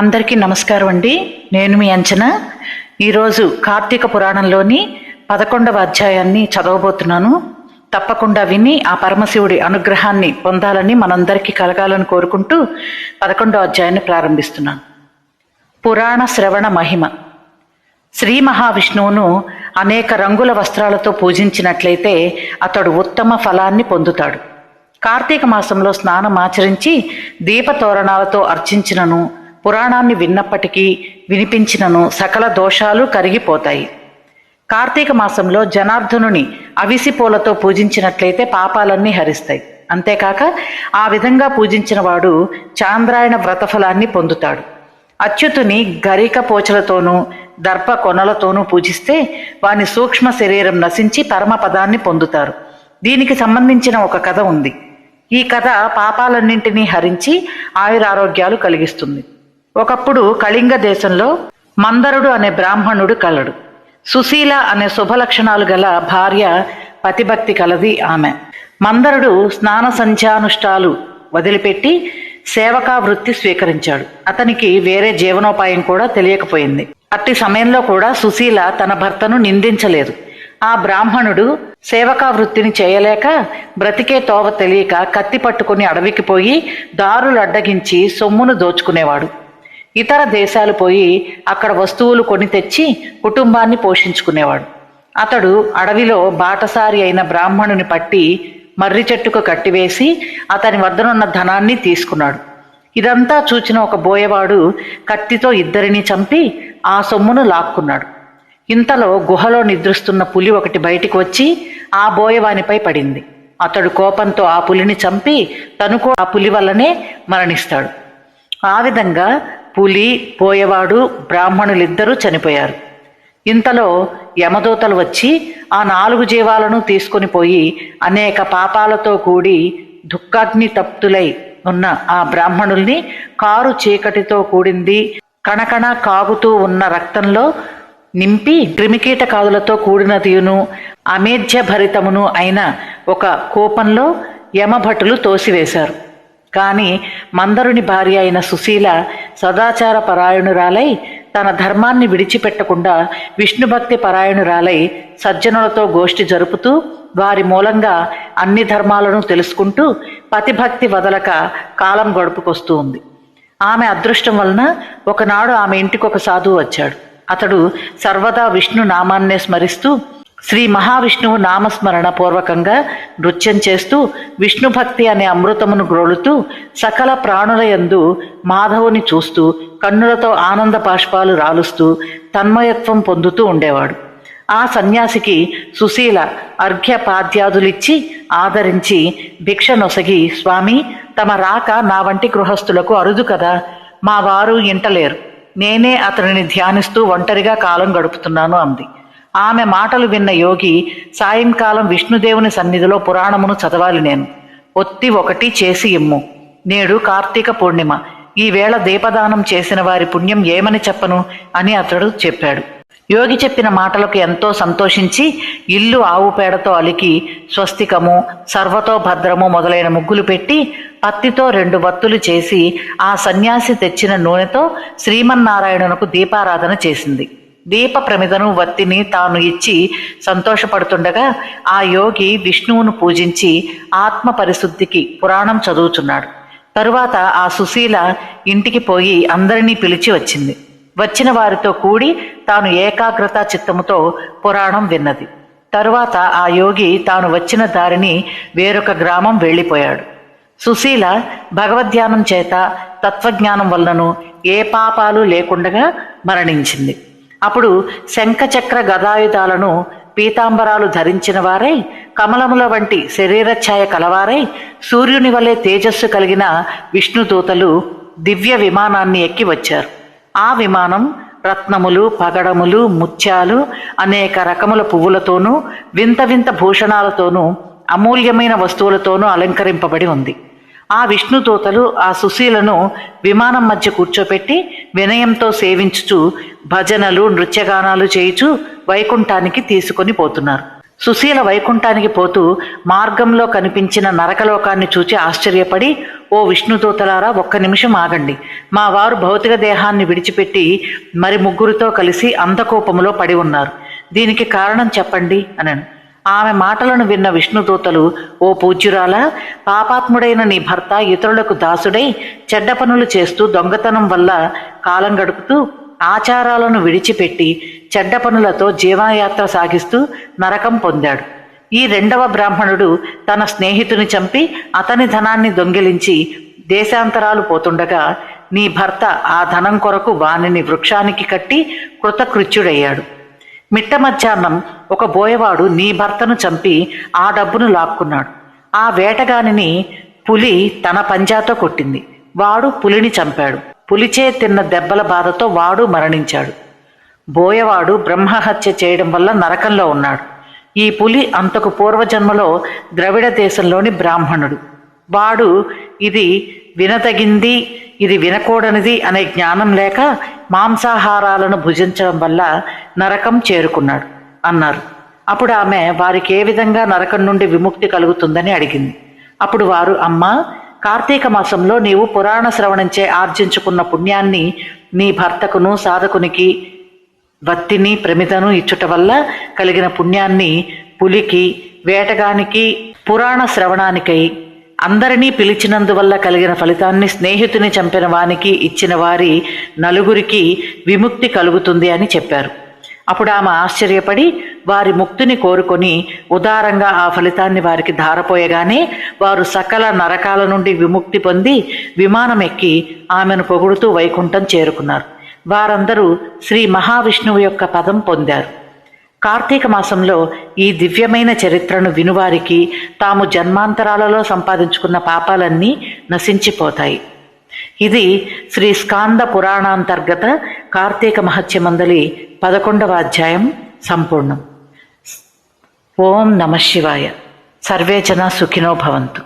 అందరికీ నమస్కారం అండి. నేను మీ అంచనా. ఈరోజు కార్తీక పురాణంలోని 11వ అధ్యాయాన్ని చదవబోతున్నాను. తప్పకుండా విని ఆ పరమశివుడి అనుగ్రహాన్ని పొందాలని మనందరికీ కలగాలని కోరుకుంటూ 11వ అధ్యాయాన్ని ప్రారంభిస్తున్నాను. పురాణ శ్రవణ మహిమ. శ్రీ మహావిష్ణువును అనేక రంగుల వస్త్రాలతో పూజించినట్లయితే అతడు ఉత్తమ ఫలాన్ని పొందుతాడు. కార్తీక మాసంలో స్నానం ఆచరించి దీపతోరణాలతో అర్చించినను, పురాణాన్ని విన్నప్పటికీ వినిపించినను సకల దోషాలు కరిగిపోతాయి. కార్తీక మాసంలో జనార్దనుని అవిసి పూలతో పూజించినట్లయితే పాపాలన్నీ హరిస్తాయి. అంతేకాక ఆ విధంగా పూజించిన వాడు చాంద్రాయణ వ్రతఫలాన్ని పొందుతాడు. అచ్యుతుని గరిక పోచలతోనూ దర్భ కొనలతోనూ పూజిస్తే వాని సూక్ష్మ శరీరం నశించి పరమపదాన్ని పొందుతారు. దీనికి సంబంధించిన ఒక కథ ఉంది. ఈ కథ పాపాలన్నింటినీ హరించి ఆయురారోగ్యాలు కలిగిస్తుంది. ఒకప్పుడు కళింగ దేశంలో మందరుడు అనే బ్రాహ్మణుడు కలడు. సుశీల అనే శుభలక్షణాలు గల భార్య, పతిభక్తి కలది ఆమె. మందరుడు స్నాన సంధ్యానుష్ఠాలు వదిలిపెట్టి సేవకా వృత్తి స్వీకరించాడు. అతనికి వేరే జీవనోపాయం కూడా తెలియకపోయింది. అట్టి సమయంలో కూడా సుశీల తన భర్తను నిందించలేదు. ఆ బ్రాహ్మణుడు సేవకా వృత్తిని చేయలేక బ్రతికే తోవ తెలియక కత్తి పట్టుకుని అడవికి పోయి దారులు అడ్డగించి సొమ్మును దోచుకునేవాడు. ఇతర దేశాలు పోయి అక్కడ వస్తువులు కొని తెచ్చి కుటుంబాన్ని పోషించుకునేవాడు. అతడు అడవిలో బాటసారి అయిన బ్రాహ్మణుని పట్టి మర్రి చెట్టుకు కట్టివేసి అతని వద్దనున్న ధనాన్ని తీసుకున్నాడు. ఇదంతా చూచిన ఒక బోయవాడు కత్తితో ఇద్దరిని చంపి ఆ సొమ్మును లాక్కున్నాడు. ఇంతలో గుహలో నిద్రిస్తున్న పులి ఒకటి బయటికి వచ్చి ఆ బోయవానిపై పడింది. అతడు కోపంతో ఆ పులిని చంపి తను కూడా ఆ పులి వల్లనే మరణిస్తాడు. ఆ విధంగా పులి, బోయవాడు, బ్రాహ్మణులిద్దరూ చనిపోయారు. ఇంతలో యమదూతలు వచ్చి ఆ 4 జీవాలను తీసుకొని పోయి అనేక పాపాలతో కూడి దుఃఖాగ్ని తప్తులై ఉన్న ఆ బ్రాహ్మణుల్ని కారు చీకటితో కూడింది కణకణ కాగుతూ ఉన్న రక్తంలో నింపి క్రిమికీటకాదులతో కూడినదియును అమేధ్య భరితమును అయిన ఒక కూపంలో యమభటులు తోసివేశారు. కానీ మందరుని భార్య అయిన సుశీల సదాచార పరాయణురాలై తన ధర్మాన్ని విడిచిపెట్టకుండా విష్ణుభక్తి పరాయణురాలై సజ్జనులతో గోష్ఠి జరుపుతూ వారి మూలంగా అన్ని ధర్మాలను తెలుసుకుంటూ పతిభక్తి వదలక కాలం గడుపుకొస్తూ ఉంది. ఆమె అదృష్టం వలన ఒకనాడు ఆమె ఇంటికి ఒక సాధువు వచ్చాడు. అతడు సర్వదా విష్ణు నామాన్నే స్మరిస్తూ శ్రీ మహావిష్ణువు నామస్మరణ పూర్వకంగా నృత్యం చేస్తూ విష్ణుభక్తి అనే అమృతమును గ్రోలుతూ సకల ప్రాణుల యందు మాధవుని చూస్తూ కన్నులతో ఆనంద బాష్పాలు రాలుస్తూ తన్మయత్వం పొందుతూ ఉండేవాడు. ఆ సన్యాసికి సుశీల అర్ఘ్యపాద్యాదులిచ్చి ఆదరించి భిక్ష నొసగి, స్వామి, తమ రాక నా వంటి గృహస్థులకు అరుదు కదా, మా వారు ఇంటలేరు, నేనే అతనిని ధ్యానిస్తూ ఒంటరిగా కాలం గడుపుతున్నాను అంది. ఆమె మాటలు విన్న యోగి, సాయంకాలం విష్ణుదేవుని సన్నిధిలో పురాణమును చదవాలి, నేను ఒత్తి ఒకటి చేసి ఇమ్ము, నేడు కార్తీక పూర్ణిమ, ఈవేళ దీపదానం చేసిన వారి పుణ్యం ఏమని చెప్పను అని అతడు చెప్పాడు. యోగి చెప్పిన మాటలకు ఎంతో సంతోషించి ఇల్లు ఆవు పేడతో అలికి స్వస్తికము, సర్వతో భద్రము మొదలైన ముగ్గులు పెట్టి పత్తితో 2 వత్తులు చేసి ఆ సన్యాసి తెచ్చిన నూనెతో శ్రీమన్నారాయణునకు దీపారాధన చేసింది. దీప ప్రమిదను వత్తిని తాను ఇచ్చి సంతోషపడుతుండగా ఆ యోగి విష్ణువును పూజించి ఆత్మ పరిశుద్ధికి పురాణం చదువుచున్నాడు. తరువాత ఆ సుశీల ఇంటికి పోయి అందరినీ పిలిచి వచ్చింది. వచ్చిన వారితో కూడి తాను ఏకాగ్రత చిత్తముతో పురాణం విన్నది. తరువాత ఆ యోగి తాను వచ్చిన దారిని వేరొక గ్రామం వెళ్ళిపోయాడు. సుశీల భగవద్ధ్యానం చేత తత్వజ్ఞానం వలనను ఏ పాపాలు లేకుండగా మరణించింది. అప్పుడు శంఖచక్ర గదాయుధాలను పీతాంబరాలు ధరించిన వారై కమలముల వంటి శరీరఛాయ కలవారై సూర్యుని వలె తేజస్సు కలిగిన విష్ణుదూతలు దివ్య విమానాన్ని ఎక్కి వచ్చారు. ఆ విమానం రత్నములు, పగడములు, ముత్యాలు, అనేక రకముల పువ్వులతోనూ వింత వింత భూషణాలతోనూ అమూల్యమైన వస్తువులతోనూ అలంకరింపబడి ఉంది. ఆ విష్ణుదూతలు ఆ సుశీలను విమానం మధ్య కూర్చోపెట్టి వినయంతో సేవించుచు భజనలు, నృత్యగానాలు చేయుచు వైకుంఠానికి తీసుకొని పోతున్నారు. సుశీల వైకుంఠానికి పోతూ మార్గంలో కనిపించిన నరకలోకాన్ని చూచి ఆశ్చర్యపడి, ఓ విష్ణుదూతలారా, ఒక్క నిమిషం ఆగండి. మా వారు భౌతిక దేహాన్ని విడిచిపెట్టి మరి ముగ్గురితో కలిసి అంధకూపములో పడి ఉన్నారు. దీనికి కారణం చెప్పండి అనను. ఆమె మాటలను విన్న విష్ణుదూతలు, ఓ పూజ్యురాలా, పాపాత్ముడైన నీ భర్త ఇతరులకు దాసుడై చెడ్డ పనులు చేస్తూ దొంగతనం వల్ల కాలం గడుపుతూ ఆచారాలను విడిచిపెట్టి చెడ్డ పనులతో జీవనయాత్ర సాగిస్తూ నరకం పొందాడు. ఈ రెండవ బ్రాహ్మణుడు తన స్నేహితుని చంపి అతని ధనాన్ని దొంగిలించి దేశాంతరాలు పోతుండగా నీ భర్త ఆ ధనం కొరకు వానిని వృక్షానికి కట్టి కృతకృత్యుడయ్యాడు. మిట్ట మధ్యాహ్నం ఒక బోయవాడు నీ భర్తను చంపి ఆ డబ్బును లాక్కున్నాడు. ఆ వేటగానిని పులి తన పంజాతో కొట్టింది. వాడు పులిని చంపాడు. పులిచే తిన్న దెబ్బల బాధతో వాడు మరణించాడు. బోయవాడు బ్రహ్మహత్య చేయడం వల్ల నరకంలో ఉన్నాడు. ఈ పులి అంతకు పూర్వజన్మలో ద్రవిడ దేశంలోని బ్రాహ్మణుడు. వాడు ఇది వినతగింది, ఇది వినకూడనిది అనే జ్ఞానం లేక మాంసాహారాలను భుజించడం వల్ల నరకం చేరుకున్నాడు అన్నారు. అప్పుడు ఆమె వారికి ఏ విధంగా నరకం నుండి విముక్తి కలుగుతుందని అడిగింది. అప్పుడు వారు, అమ్మా, కార్తీక మాసంలో నీవు పురాణ శ్రవణంచే ఆర్జించుకున్న పుణ్యాన్ని నీ భర్తకును సాధకునికి వత్తిని ప్రమిదను ఇచ్చుట వల్ల కలిగిన పుణ్యాన్ని పులికి, వేటగానికి, పురాణ శ్రవణానికై అందరినీ పిలిచినందువల్ల కలిగిన ఫలితాన్ని స్నేహితుని చంపిన వానికి ఇచ్చిన వారి నలుగురికి విముక్తి కలుగుతుంది అని చెప్పారు. అప్పుడు ఆమె ఆశ్చర్యపడి వారి ముక్తిని కోరుకొని ఉదారంగా ఆ ఫలితాన్ని వారికి ధారపోయగానే వారు సకల నరకాల నుండి విముక్తి పొంది విమానం ఎక్కి ఆమెను పొగుడుతూ వైకుంఠం చేరుకున్నారు. వారందరూ శ్రీ మహావిష్ణువు యొక్క పదం పొందారు. కార్తీక మాసంలో ఈ దివ్యమైన చరిత్రను వినువారికి తాము జన్మాంతరాలలో సంపాదించుకున్న పాపాలన్నీ నశించిపోతాయి. ఇది శ్రీ స్కాంద పురాణాంతర్గత కార్తీక మహత్యమందలి 11వ అధ్యాయం సంపూర్ణం. ఓం నమః శివాయ. సర్వే జనా సుఖినో భవంతు.